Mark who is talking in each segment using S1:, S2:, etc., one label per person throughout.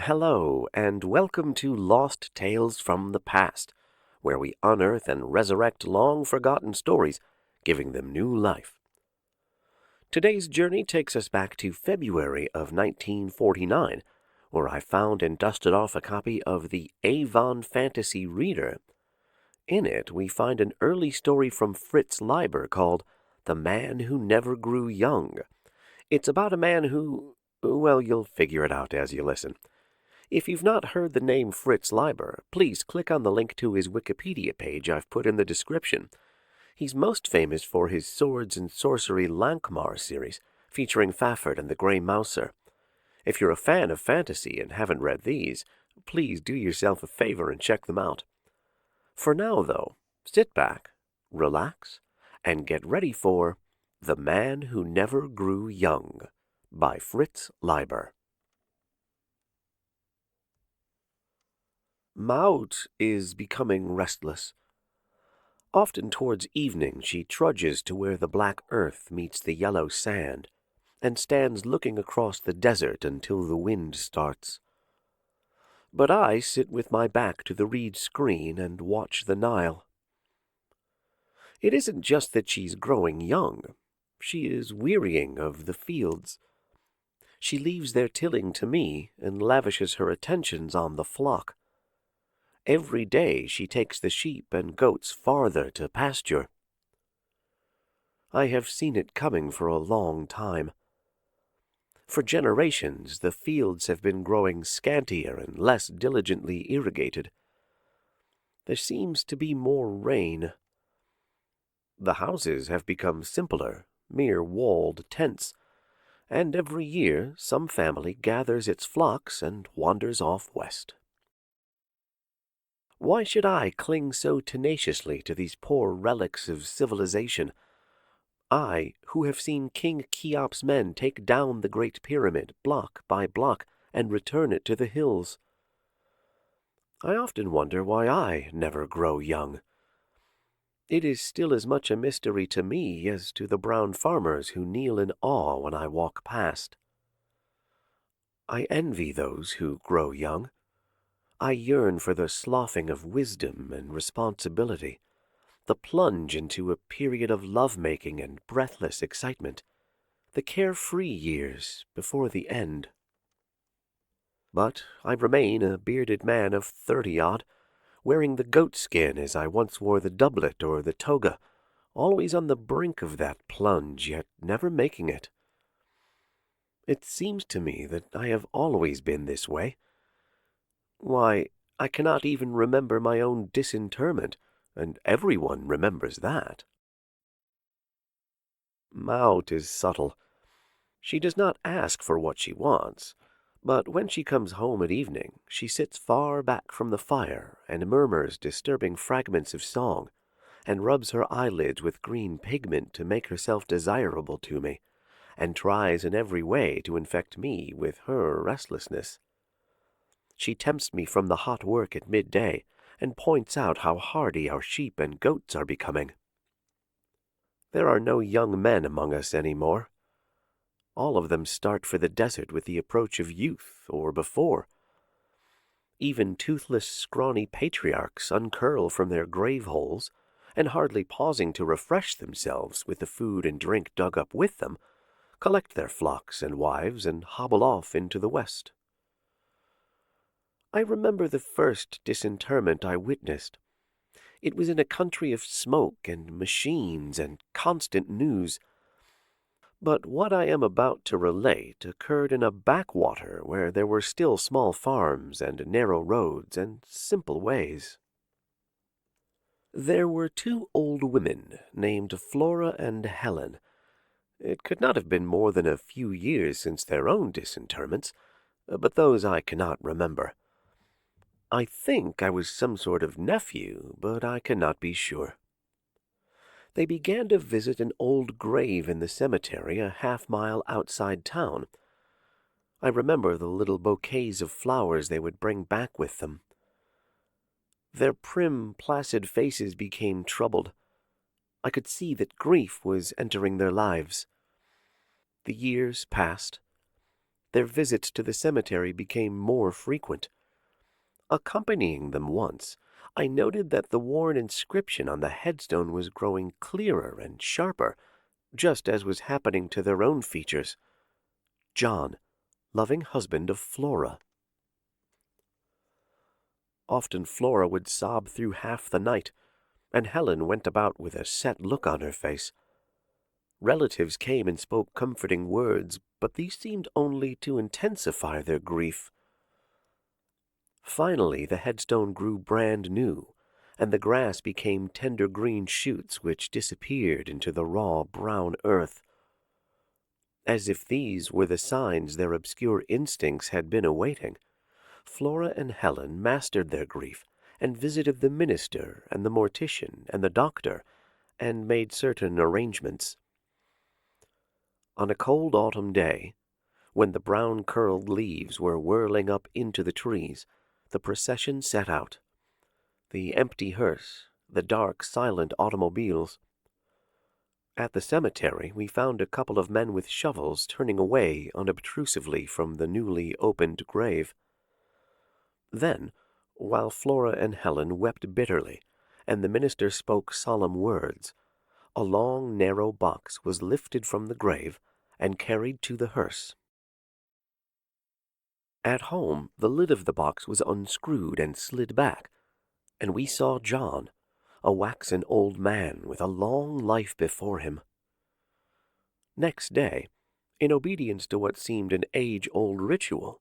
S1: Hello, and welcome to Lost Tales from the Past, where we unearth and resurrect long-forgotten stories, giving them new life. Today's journey takes us back to February of 1949, where I found and dusted off a copy of the Avon Fantasy Reader. In it, we find an early story from Fritz Leiber called The Man Who Never Grew Young. It's about a man who, well, you'll figure it out as you listen. If you've not heard the name Fritz Leiber, please click on the link to his Wikipedia page I've put in the description. He's most famous for his Swords and Sorcery Lankhmar series, featuring Fafhrd and the Grey Mouser. If you're a fan of fantasy and haven't read these, please do yourself a favor and check them out. For now, though, sit back, relax, and get ready for The Man Who Never Grew Young by Fritz Leiber. Maud is becoming restless. Often towards evening she trudges to where the black earth meets the yellow sand, and stands looking across the desert until the wind starts. But I sit with my back to the reed screen and watch the Nile. It isn't just that she's growing young. She is wearying of the fields. She leaves their tilling to me and lavishes her attentions on the flock. Every day she takes the sheep and goats farther to pasture. I have seen it coming for a long time. For generations the fields have been growing scantier and less diligently irrigated. There seems to be more rain. The houses have become simpler, mere walled tents, and every year some family gathers its flocks and wanders off west. Why should I cling so tenaciously to these poor relics of civilization? I, who have seen King Cheop's men take down the Great Pyramid block by block and return it to the hills. I often wonder why I never grow young. It is still as much a mystery to me as to the brown farmers who kneel in awe when I walk past. I envy those who grow young. I yearn for the sloughing of wisdom and responsibility, the plunge into a period of love-making and breathless excitement, the carefree years before the end. But I remain a bearded man of 30-odd, wearing the goatskin as I once wore the doublet or the toga, always on the brink of that plunge, yet never making it. It seems to me that I have always been this way. Why, I cannot even remember my own disinterment, and everyone remembers that. Maud is subtle. She does not ask for what she wants, but when she comes home at evening, she sits far back from the fire and murmurs disturbing fragments of song, and rubs her eyelids with green pigment to make herself desirable to me, and tries in every way to infect me with her restlessness. She tempts me from the hot work at midday, and points out how hardy our sheep and goats are becoming. There are no young men among us any more. All of them start for the desert with the approach of youth, or before. Even toothless, scrawny patriarchs uncurl from their grave holes, and hardly pausing to refresh themselves with the food and drink dug up with them, collect their flocks and wives and hobble off into the west. I remember the first disinterment I witnessed. It was in a country of smoke and machines and constant news. But what I am about to relate occurred in a backwater where there were still small farms and narrow roads and simple ways. There were two old women named Flora and Helen. It could not have been more than a few years since their own disinterments, but those I cannot remember. I think I was some sort of nephew, but I cannot be sure. They began to visit an old grave in the cemetery a half-mile outside town. I remember the little bouquets of flowers they would bring back with them. Their prim, placid faces became troubled. I could see that grief was entering their lives. The years passed. their visits to the cemetery became more frequent. Accompanying them once, I noted that the worn inscription on the headstone was growing clearer and sharper, just as was happening to their own features. John, loving husband of Flora. Often Flora would sob through half the night, and Helen went about with a set look on her face. Relatives came and spoke comforting words, but these seemed only to intensify their grief. Finally, the headstone grew brand new, and the grass became tender green shoots which disappeared into the raw brown earth. As if these were the signs their obscure instincts had been awaiting, Flora and Helen mastered their grief and visited the minister and the mortician and the doctor, and made certain arrangements. On a cold autumn day, when the brown curled leaves were whirling up into the trees, the procession set out. The empty hearse, the dark, silent automobiles. At the cemetery, we found a couple of men with shovels turning away unobtrusively from the newly opened grave. Then, while Flora and Helen wept bitterly, and the minister spoke solemn words, a long, narrow box was lifted from the grave and carried to the hearse. At home, the lid of the box was unscrewed and slid back, and we saw John, a waxen old man with a long life before him. Next day, in obedience to what seemed an age-old ritual,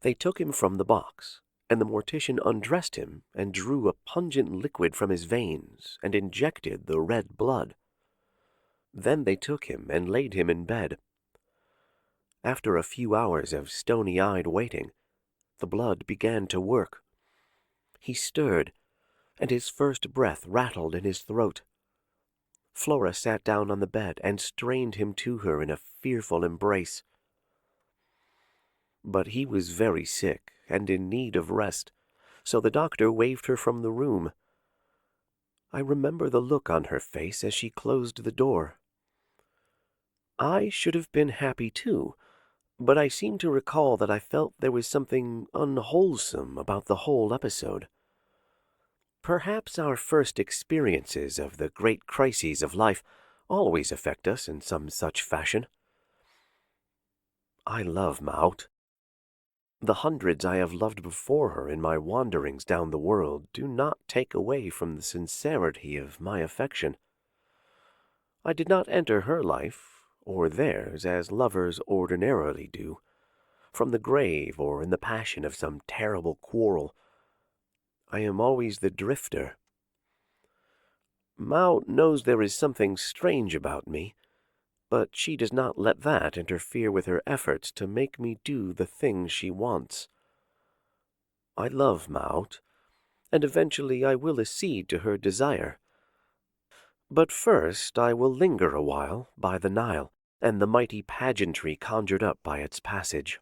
S1: they took him from the box, and the mortician undressed him and drew a pungent liquid from his veins and injected the red blood. Then they took him and laid him in bed. After a few hours of stony-eyed waiting, the blood began to work. He stirred, and his first breath rattled in his throat. Flora sat down on the bed and strained him to her in a fearful embrace. But he was very sick and in need of rest, so the doctor waved her from the room. I remember the look on her face as she closed the door. I should have been happy too, but I seem to recall that I felt there was something unwholesome about the whole episode. Perhaps our first experiences of the great crises of life always affect us in some such fashion. I love Maud. The hundreds I have loved before her in my wanderings down the world do not take away from the sincerity of my affection. I did not enter her life, or theirs, as lovers ordinarily do, from the grave or in the passion of some terrible quarrel. I am always the drifter. Maud knows there is something strange about me, but she does not let that interfere with her efforts to make me do the things she wants. I love Maud, and eventually I will accede to her desire. But first I will linger a while by the Nile, and the mighty pageantry conjured up by its passage.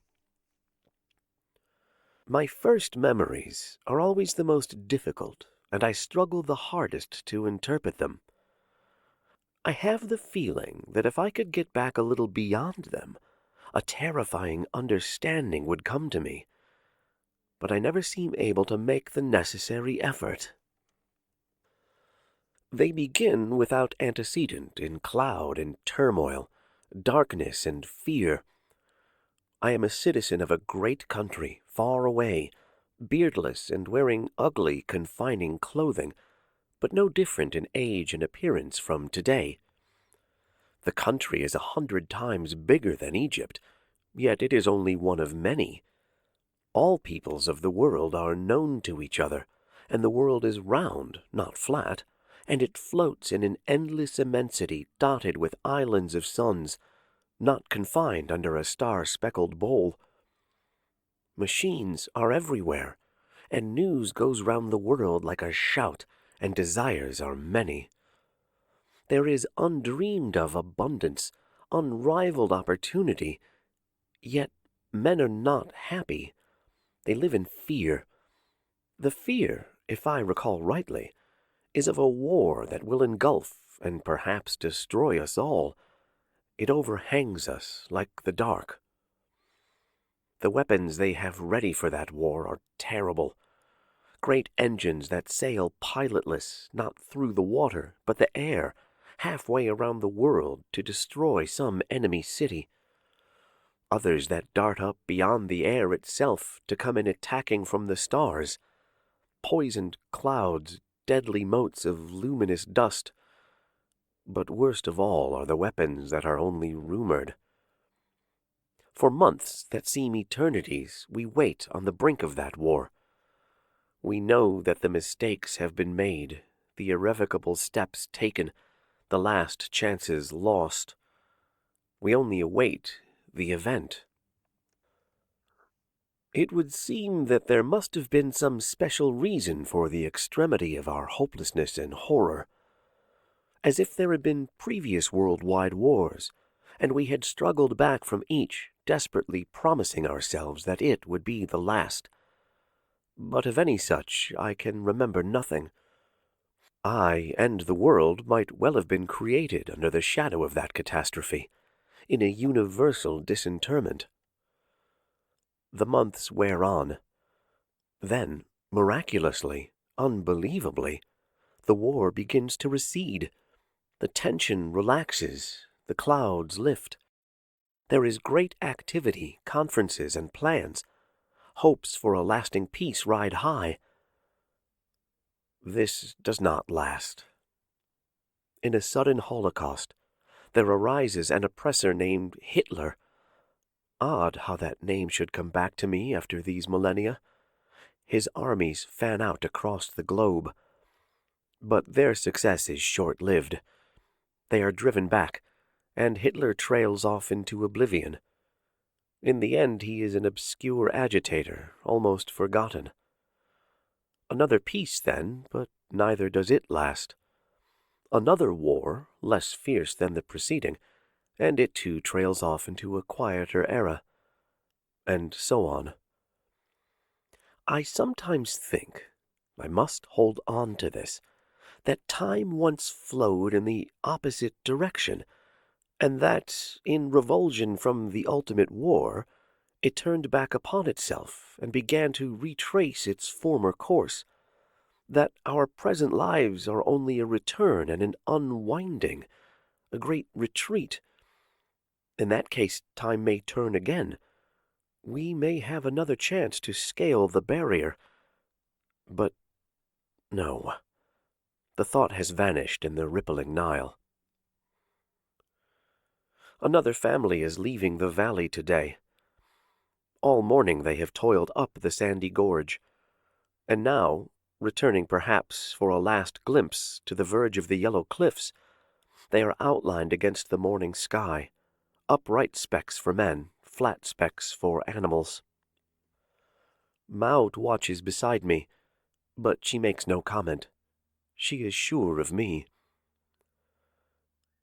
S1: My first memories are always the most difficult, and I struggle the hardest to interpret them. I have the feeling that if I could get back a little beyond them, a terrifying understanding would come to me, but I never seem able to make the necessary effort. They begin without antecedent in cloud and turmoil, darkness and fear. I am a citizen of a great country, far away, beardless and wearing ugly, confining clothing, but no different in age and appearance from today. The country is 100 times bigger than Egypt, yet it is only one of many. All peoples of the world are known to each other, and the world is round, not flat, and it floats in an endless immensity dotted with islands of suns, not confined under a star-speckled bowl. Machines are everywhere, and news goes round the world like a shout, and desires are many. There is undreamed-of abundance, unrivaled opportunity, yet men are not happy. They live in fear. The fear, if I recall rightly, is of a war that will engulf and perhaps destroy us all. It overhangs us like the dark. The weapons they have ready for that war are terrible. Great engines that sail pilotless, not through the water, but the air, halfway around the world to destroy some enemy city. Others that dart up beyond the air itself to come in attacking from the stars. Poisoned clouds, deadly motes of luminous dust. But worst of all are the weapons that are only rumored. For months that seem eternities, we wait on the brink of that war. We know that the mistakes have been made, the irrevocable steps taken, the last chances lost. We only await the event. It would seem that there must have been some special reason for the extremity of our hopelessness and horror. As if there had been previous worldwide wars, and we had struggled back from each, desperately promising ourselves that it would be the last. But of any such I can remember nothing. I and the world might well have been created under the shadow of that catastrophe, in a universal disinterment. The months wear on. Then, miraculously, unbelievably, the war begins to recede. The tension relaxes, the clouds lift. There is great activity, conferences and plans. Hopes for a lasting peace ride high. This does not last. In a sudden holocaust, there arises an oppressor named Hitler. Odd how that name should come back to me after these millennia. His armies fan out across the globe. But their success is short-lived. They are driven back, and Hitler trails off into oblivion. In the end, he is an obscure agitator, almost forgotten. Another peace, then, but neither does it last. Another war, less fierce than the preceding, and it too trails off into a quieter era. And so on. I sometimes think, I must hold on to this, that time once flowed in the opposite direction, and that, in revulsion from the ultimate war, it turned back upon itself and began to retrace its former course, that our present lives are only a return and an unwinding, a great retreat. In that case, time may turn again. We may have another chance to scale the barrier. But no. The thought has vanished in the rippling Nile. Another family is leaving the valley today. All morning they have toiled up the sandy gorge, and now, returning perhaps for a last glimpse to the verge of the yellow cliffs, they are outlined against the morning sky, upright specks for men, flat specks for animals. Maud watches beside me, but she makes no comment. She is sure of me.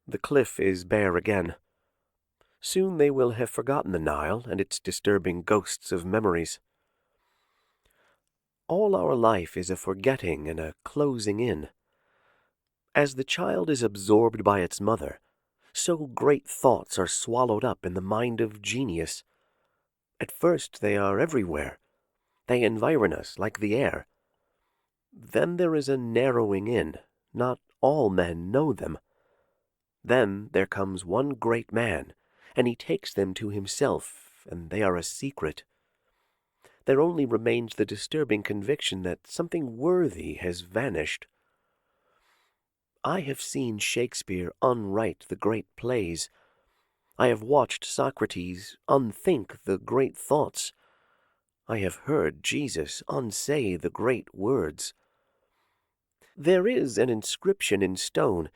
S1: The cliff is bare again. Soon they will have forgotten the Nile and its disturbing ghosts of memories. All our life is a forgetting and a closing in. As the child is absorbed by its mother, so great thoughts are swallowed up in the mind of genius. At first they are everywhere. They environ us like the air. Then there is a narrowing in. Not all men know them. Then there comes one great man, and he takes them to himself, and they are a secret. There only remains the disturbing conviction that something worthy has vanished. I have seen Shakespeare unwrite the great plays. I have watched Socrates unthink the great thoughts. I have heard Jesus unsay the great words. There is an inscription in stone,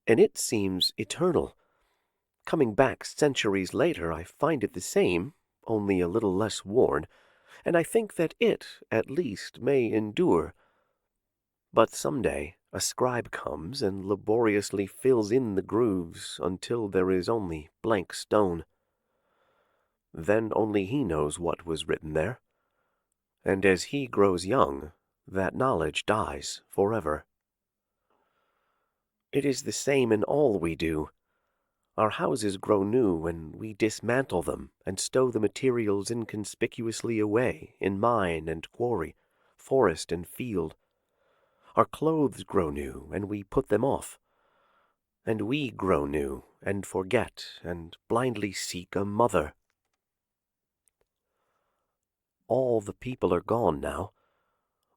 S1: and it seems eternal. Coming back centuries later, I find it the same, only a little less worn, and I think that it, at least, may endure. But some day a scribe comes and laboriously fills in the grooves until there is only blank stone. Then only he knows what was written there. And as he grows young, that knowledge dies forever. It is the same in all we do. Our houses grow new, and we dismantle them and stow the materials inconspicuously away in mine and quarry, forest and field. Our clothes grow new, and we put them off. And we grow new, and forget, and blindly seek a mother. All the people are gone now.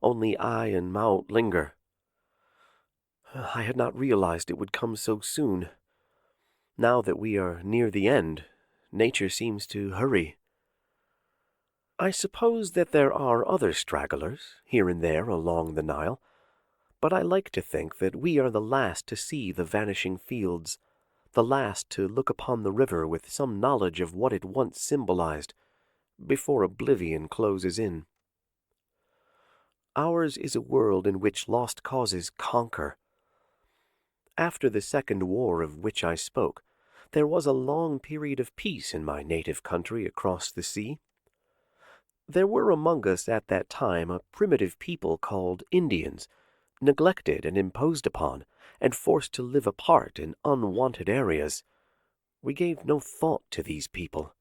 S1: Only I and Maut linger. I had not realized it would come so soon. Now that we are near the end, nature seems to hurry. I suppose that there are other stragglers, here and there along the Nile, but I like to think that we are the last to see the vanishing fields, the last to look upon the river with some knowledge of what it once symbolized, before oblivion closes in. Ours is a world in which lost causes conquer. After the Second War of which I spoke, there was a long period of peace in my native country across the sea. There were among us at that time a primitive people called Indians, neglected and imposed upon, and forced to live apart in unwanted areas. We gave no thought to these people.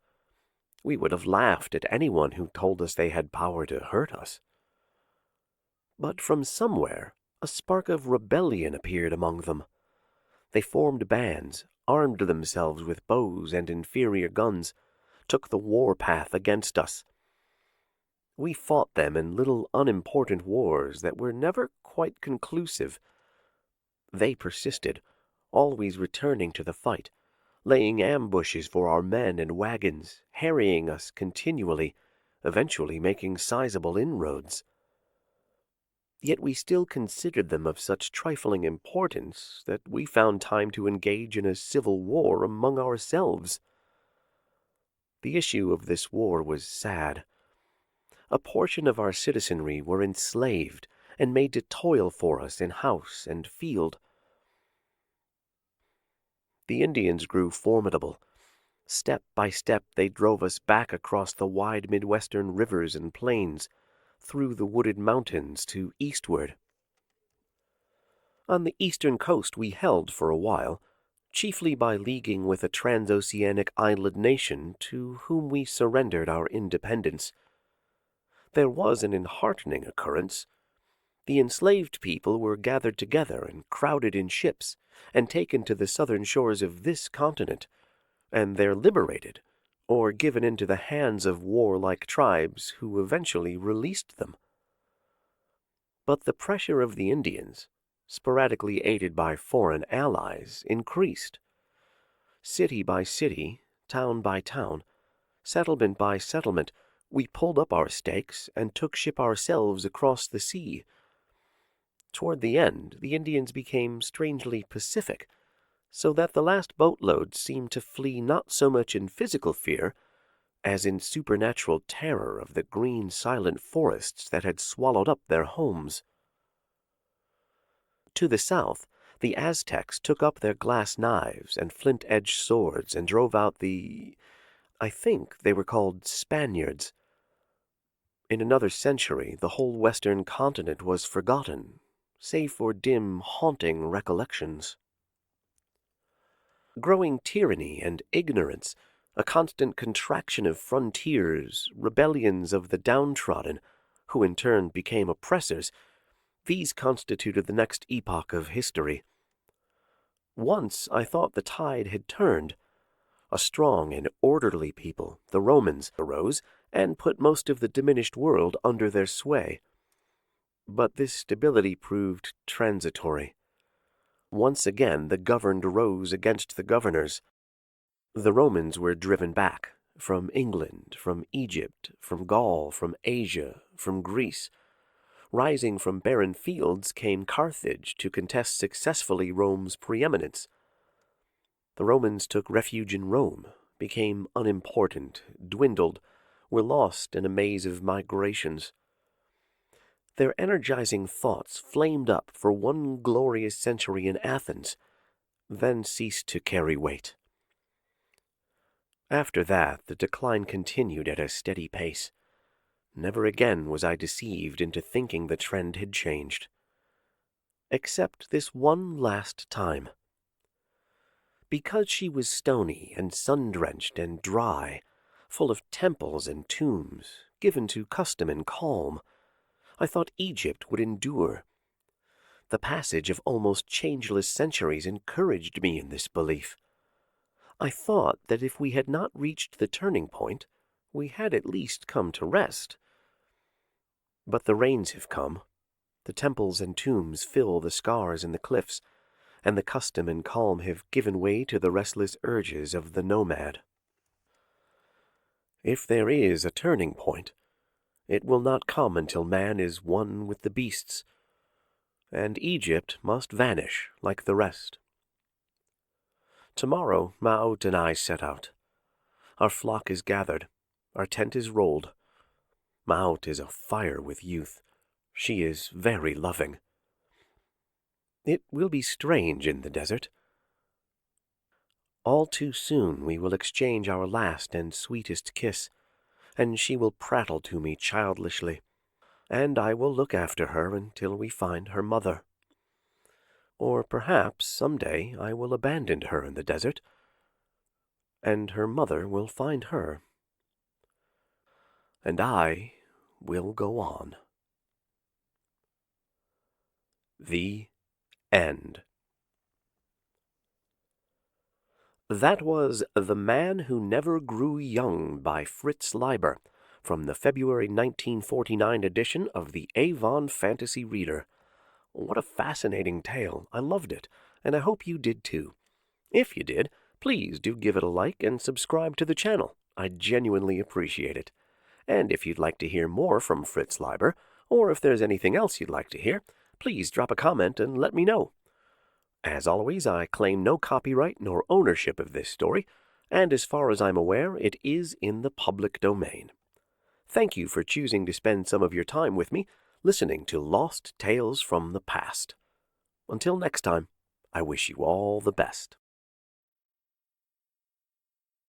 S1: We would have laughed at anyone who told us they had power to hurt us. But from somewhere, a spark of rebellion appeared among them. They formed bands, armed themselves with bows and inferior guns, took the war path against us. We fought them in little unimportant wars that were never quite conclusive. They persisted, always returning to the fight, laying ambushes for our men and wagons, harrying us continually, eventually making sizable inroads. Yet we still considered them of such trifling importance that we found time to engage in a civil war among ourselves. The issue of this war was sad. A portion of our citizenry were enslaved and made to toil for us in house and field. The Indians grew formidable. Step by step they drove us back across the wide Midwestern rivers and plains, through the wooded mountains to eastward. On the eastern coast we held for a while, chiefly by leaguing with a transoceanic island nation to whom we surrendered our independence. There was an enheartening occurrence. The enslaved people were gathered together and crowded in ships, and taken to the southern shores of this continent, and there liberated, or given into the hands of warlike tribes who eventually released them. But the pressure of the Indians, sporadically aided by foreign allies, increased. City by city, town by town, settlement by settlement, we pulled up our stakes and took ship ourselves across the sea. Toward the end, the Indians became strangely pacific, so that the last boatloads seemed to flee not so much in physical fear as in supernatural terror of the green silent forests that had swallowed up their homes. To the south, the Aztecs took up their glass knives and flint-edged swords and drove out I think they were called Spaniards. In another century, the whole western continent was forgotten, save for dim, haunting recollections. Growing tyranny and ignorance, a constant contraction of frontiers, rebellions of the downtrodden, who in turn became oppressors, these constituted the next epoch of history. Once I thought the tide had turned. A strong and orderly people, the Romans, arose and put most of the diminished world under their sway. But this stability proved transitory. Once again the governed rose against the governors. The Romans were driven back, from England, from Egypt, from Gaul, from Asia, from Greece. Rising from barren fields came Carthage to contest successfully Rome's preeminence. The Romans took refuge in Rome, became unimportant, dwindled, were lost in a maze of migrations. Their energizing thoughts flamed up for one glorious century in Athens, then ceased to carry weight. After that, the decline continued at a steady pace. Never again was I deceived into thinking the trend had changed. Except this one last time. Because she was stony and sun-drenched and dry, full of temples and tombs, given to custom and calm, I thought Egypt would endure. The passage of almost changeless centuries encouraged me in this belief. I thought that if we had not reached the turning point, we had at least come to rest. But the rains have come. The temples and tombs fill the scars in the cliffs, and the custom and calm have given way to the restless urges of the nomad. If there is a turning point, it will not come until man is one with the beasts, and Egypt must vanish like the rest. Tomorrow Maout and I set out. Our flock is gathered, our tent is rolled. Maout is afire with youth. She is very loving. It will be strange in the desert. All too soon we will exchange our last and sweetest kiss, and she will prattle to me childishly, and I will look after her until we find her mother. Or perhaps some day I will abandon her in the desert, and her mother will find her. And I will go on. The End. That was The Man Who Never Grew Young by Fritz Leiber, from the February 1949 edition of the Avon Fantasy Reader. What a fascinating tale. I loved it, and I hope you did too. If you did, please do give it a like and subscribe to the channel. I genuinely appreciate it. And if you'd like to hear more from Fritz Leiber, or if there's anything else you'd like to hear, please drop a comment and let me know. As always, I claim no copyright nor ownership of this story, and as far as I'm aware, it is in the public domain. Thank you for choosing to spend some of your time with me, listening to Lost Tales from the Past. Until next time, I wish you all the best.